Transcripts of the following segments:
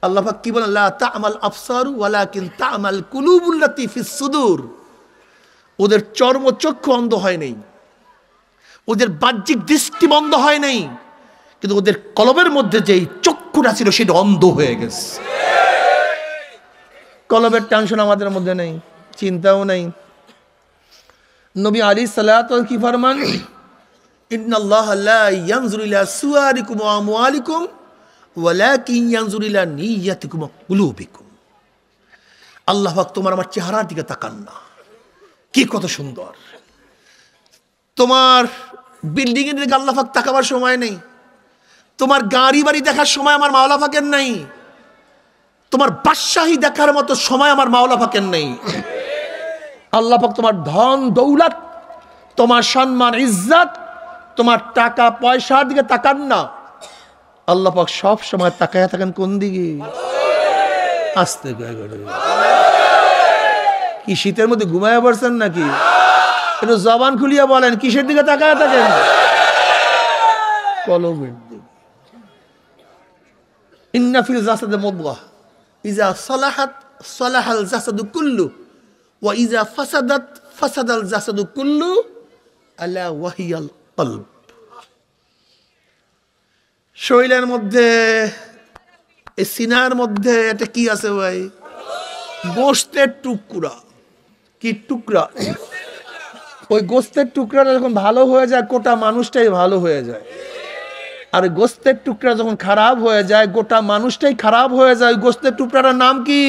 আল্লাহ পাক কি বলেন, লা তা'মাল আবসারু ওয়ালাকিন তা'মাল কুলুবুল্লাতী ফিস সুদূর। ওদের চর্মচক্ষু অন্ধ হয় নাই, ওদের বাহ্যিক দৃষ্টি বন্ধ হয় নাই, কিন্তু ওদের কলবের মধ্যে যেই চক্ষুটা ছিল সেটা অন্ধ হয়ে গেছে। কলবের টেনশন আমাদের মধ্যে নেই, চিন্তাও নেই। নবী আলাইহিস সালাতু কি ফরমান, ইন্নাল্লাহা লা ইয়ানজুরু ইলা সুওয়ারিকুম ওয়া আমওয়ালিকুম ওয়ালাকিন ইয়ানজুরু ইলা নিয়াতিকুম ওয়া কুলুবিকুম। আল্লাহ পাক তোমার আমার চেহারার দিকে তাকান না। কি কত সুন্দর! তোমার বিল্ডিং এর দিকে আল্লাহ পাক তাকাবার সময় নেই, তোমার গাড়ি বাড়ি দেখার সময় আমার মাওলা পাকের নেই, তোমার বাদশাহী দেখার মতো সময় আমার মাওলা পাকের নেই। আল্লাহ পাক তোমার ধন দৌলত, তোমার সম্মান ইজ্জত, তোমার টাকা পয়সার দিকে তাকান না। আল্লাহ পাক সব সময় তাকায়া থাকেন কোন দিকে? আস্তে করে। কি শীতের মধ্যে ঘুমায় পড়ছেন নাকি? একটু জবান খুলিয়া বলেন, কিসের দিকে তাকায়া থাকেন? কলবের দিকে। ইন্না ফিল জাসাদি মুদগাহ ইযা সালাহাত সালাহাল জাসাদু কুল্লু ওয়া ইযা ফাসাদাত ফাসাদাল জাসাদু কুল্লু আলা ওয়াহিয়াল কলব। শরীরের মধ্যে, এই সিনার মধ্যে এটা কি আছে ভাই? গোশতের টুকরা। কি টুকরা? ওই গোশতের টুকরাটা যখন ভালো হয়ে যায়, গোটা মানুষটাই ভালো হয়ে যায়। আর গোশতের টুকরা যখন খারাপ হয়ে যায়, গোটা মানুষটাই খারাপ হয়ে যায়। গোশতের টুকরাটার নাম কি?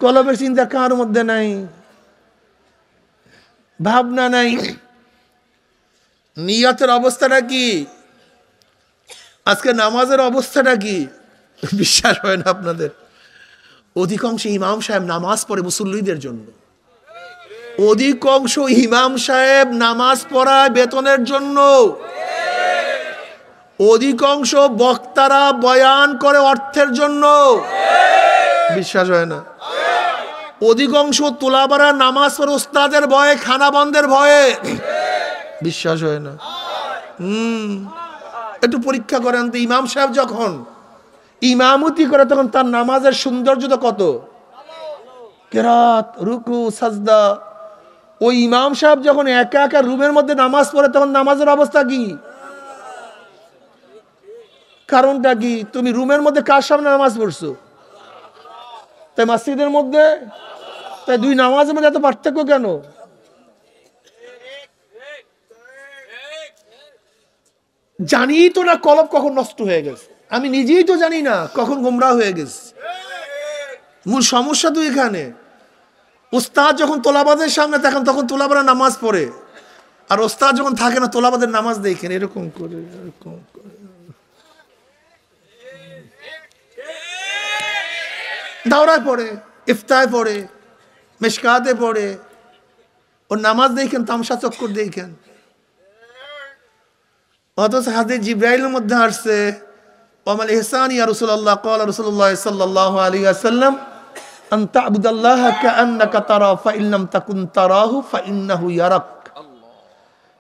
কলবের চিন্তা কার মধ্যে নাই, ভাবনা নাই। নিয়তের অবস্থাটা কি? আজকে নামাজের অবস্থাটা কি? বিশ্বাস হয় না আপনাদের? অধিকাংশ ইমাম সাহেব নামাজ পড়ে মুসল্লিদের জন্য। অধিকাংশ ইমাম সাহেব নামাজ পড়ায় বেতনের জন্য। অধিকাংশ বক্তারা বয়ান করে অর্থের জন্য। বিশ্বাস হয় না? অধিকাংশ তোলাবারা নামাজ পড়ে উস্তাদের ভয়ে, খানা বন্ধের ভয়ে। বিশ্বাস হয় না? একটু পরীক্ষা করেন তো, ইমাম সাহেব যখন ইমামতি করে তখন তার নামাজের সৌন্দর্যতা কত? কেরাত, রুকু, সাজদা। ওই ইমাম সাহেব যখন একা একা রুমের মধ্যে নামাজ পড়ে তখন নামাজের অবস্থা কি? কারণটা কি? তুমি রুমের মধ্যে কার সামনে নামাজ পড়ছো? তাই মসজিদের মধ্যে? তাই দুই নামাজের মধ্যে এত পার্থক্য কেন? জানি তো না কলব কখন নষ্ট হয়ে গেছে, আমি নিজেই তো জানি না কখন গোমরা হয়ে গেছে। মূল সমস্যা তো এখানে। উস্তাদ যখন তোলাবাদের সামনে থাকেন তখন তোলাবারা নামাজ পড়ে, আর ওস্তাদ যখন থাকে না তোলাবাদের নামাজ দেখেন এরকম করে, এরকম করে। দাওরায় পড়ে, ইফতায় পড়ে, মিশকাতে পড়ে, ওর নামাজ দেখেন তামসা চক্কর দেখেন। অথচ হাদিস জিবরাইলের মধ্যে আসছে, ওয়ামাল ইহসান ইয়া রাসূলুল্লাহ ক্বালা রাসূলুল্লাহ সাল্লাল্লাহু আলাইহি ওয়াসাল্লাম আন তা'বুদাল্লাহা কাআন্নাকা তারা ফাইন লাম তাকুন তারাহু ফাইন্নাহু ইয়ারাক।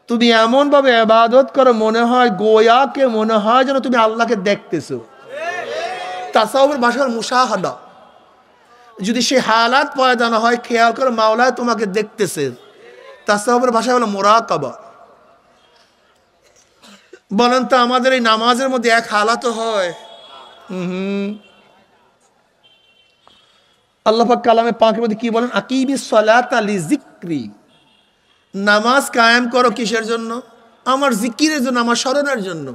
তুমি এমন ভাবে ইবাদত করো মনে হয় গোয়াকে, মনে হয় যেন তুমি আল্লাহকে দেখতেছো। তাসাউফের ভাষার মুশাহাদা। যদি সে হালাত পয়দা না হয়, খেয়াল করে মাওলা তোমাকে দেখতেছে, তাসাউফের ভাষা হলো মুরাকাবা। বলেন তো আমাদের এই নামাজের মধ্যে এক হালাত হয়? আল্লাহ পাক কালামে পাকের মধ্যে কি বলেন? আকিমিস সালাতা লিযিকরি। নামাজ কায়েম করো কিসের জন্য? আমার জিকিরের জন্য, আমার স্মরণের জন্য।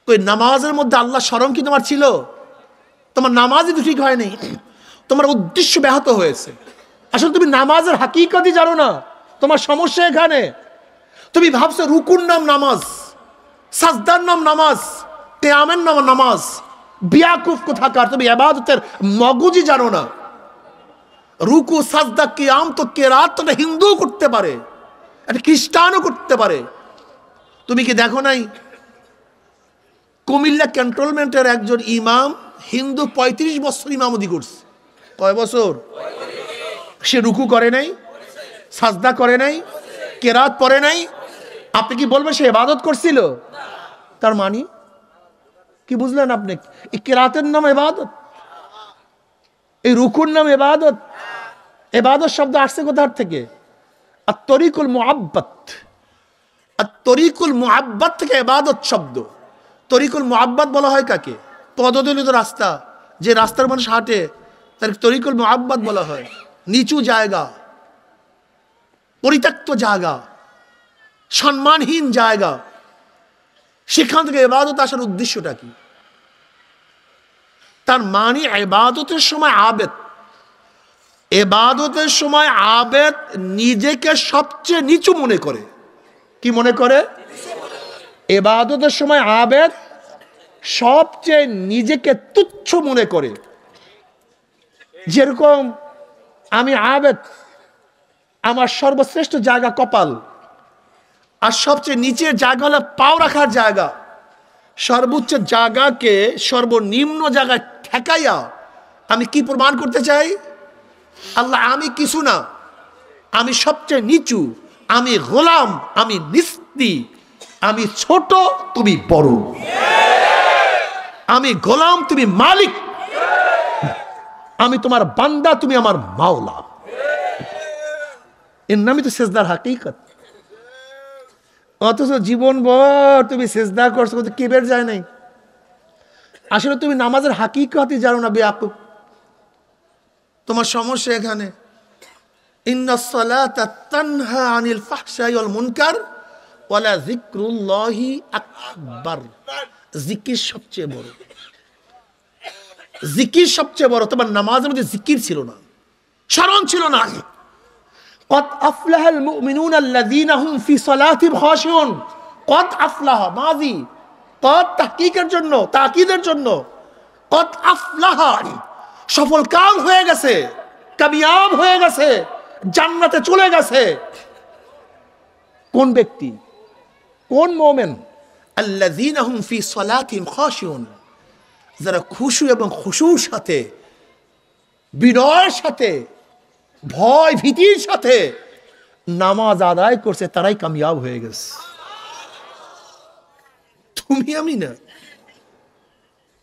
ওই নামাজের মধ্যে আল্লাহ স্মরণ কি তোমার ছিল? তোমার নামাজই তো ঠিক হয়নি, তোমার উদ্দেশ্য ব্যাহত হয়েছে। আসলে তুমি নামাজের হাকিকতই জানো না, তোমার সমস্যা এখানে। তুমি ভাবছো রুকুর নাম নামাজ, সাজদার নাম নামাজ, কিয়ামের নাম নামাজ। বিয়াকুফ কোথাকার! তুমি ইবাদতের মগজই জানো না। রুকু, সাজদা, কিয়াম তো কেরাত তো হিন্দু করতে পারে, একটা খ্রিস্টানও করতে পারে। তুমি কি দেখো নাই কুমিল্লা ক্যান্টনমেন্টের একজন ইমাম হিন্দু 35 বছর ইমামতি করছে? কয় বছর? সে রুকু করে নাই, সাজদা করে নাই, কেরাত পড়ে নাই। আপনি কি বলবেন সে ইবাদত করছিল? তার মানে কি বুঝলেন আপনি? এই কিরাতের নাম ইবাদত, এই রুকুর নাম ইবাদত। ইবাদত শব্দ আসছে কোথার থেকে? আত-তরিকুল মুআব্বাদ, আত-তরিকুল মুআব্বাদ থেকে ইবাদত শব্দ। তরিকুল মুআব্বাদ বলা হয় কাকে? পদদলিত রাস্তা, যে রাস্তার মানুষ হাঁটে তার তরিকুল মুআব্বাদ বলা হয়। নিচু জায়গা, পরিত্যক্ত জায়গা, সম্মানহীন জায়গা, সেখান থেকে ইবাদত আসার উদ্দেশ্যটা কি? তার মানে ইবাদতের সময় আবেদ, ইবাদতের সময় আবেদ নিজেকে সবচেয়ে নিচু মনে করে। কি মনে করে? ইবাদতের সময় আবেদ সবচেয়ে নিজেকে তুচ্ছ মনে করে। যেরকম আমি আবেদ, আমার সর্বশ্রেষ্ঠ জায়গা কপাল, আর সবচেয়ে নিচের জায়গা হলো পাও রাখার জায়গা। সর্বোচ্চ জায়গাকে সর্বনিম্ন জায়গায় ঠেকাইয়া আমি কি প্রমাণ করতে চাই? আল্লাহ আমি কিছু না, আমি সবচেয়ে নিচু, আমি গোলাম, আমি নিস্তি, আমি ছোট, তুমি বড়, আমি গোলাম, তুমি মালিক, আমি তোমার বান্দা, তুমি আমার মাওলা। এর নামই তো সেজদার হাকিকত। অথচ জীবনভর তুমি সেজদা করছো, কিন্তু কিবের যায় নাই। আসলে তুমি নামাজের হাকিকতই জানো না বেয়াকুব। তোমার সমস্যা এখানে। ইন্নাস সালাতা তানহা আনিল ফাহশাই ওয়াল মুনকার ওয়ালা যিকরুল্লাহি আকবার। জিকির সবচেয়ে বড়, জিকির সবচেয়ে বড়। তোমার নামাজের মধ্যে জিকির ছিল না, স্মরণ ছিল না। কদ আফলাহাল মুমিনুনা আল্লাযীনা হুম ফি সালাতিহিম খাশিউন। কদ আফলাহা মাযি, কদ তাহকিকের জন্য, তাকিদের জন্য। কদ আফলাহা সফল কাম হয়ে গেছে, কামিয়াব হয়ে গেছে, জান্নাতে চলে গেছে। কোন ব্যক্তি? কোন মুমিন? আল্লাযীনা হুম ফি সালাতিহিম খাশিউন, যারা খুশু এবং খুশুর সাথে, বিনয়ের সাথে, ভয় ভীতির সাথে নামাজ আদায় করছে, তারাই কামিয়াব হয়ে গেছে। তুমি আমি না।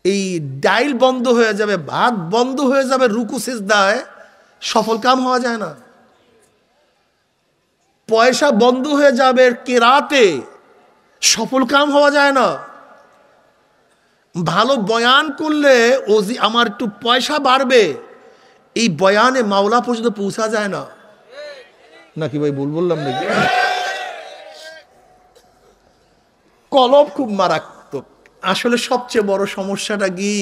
এই ডাইল বন্ধ হয়ে যাবে, ভাত বন্ধ হয়ে যাবে রুকু সিজদায়, সফল কাম হওয়া যায় না। পয়সা বন্ধ হয়ে যাবে কেরাতে, সফল কাম হওয়া যায় না। ভালো বয়ান করলে ওজি আমার একটু পয়সা বাড়বে, এই বয়ানে মাওলা পর্যন্ত পৌঁছা যায় না। নাকি ভাই ভুল বললাম নাকি? কলব খুব মারাত্মক। আসলে সবচেয়ে বড় সমস্যাটা কি?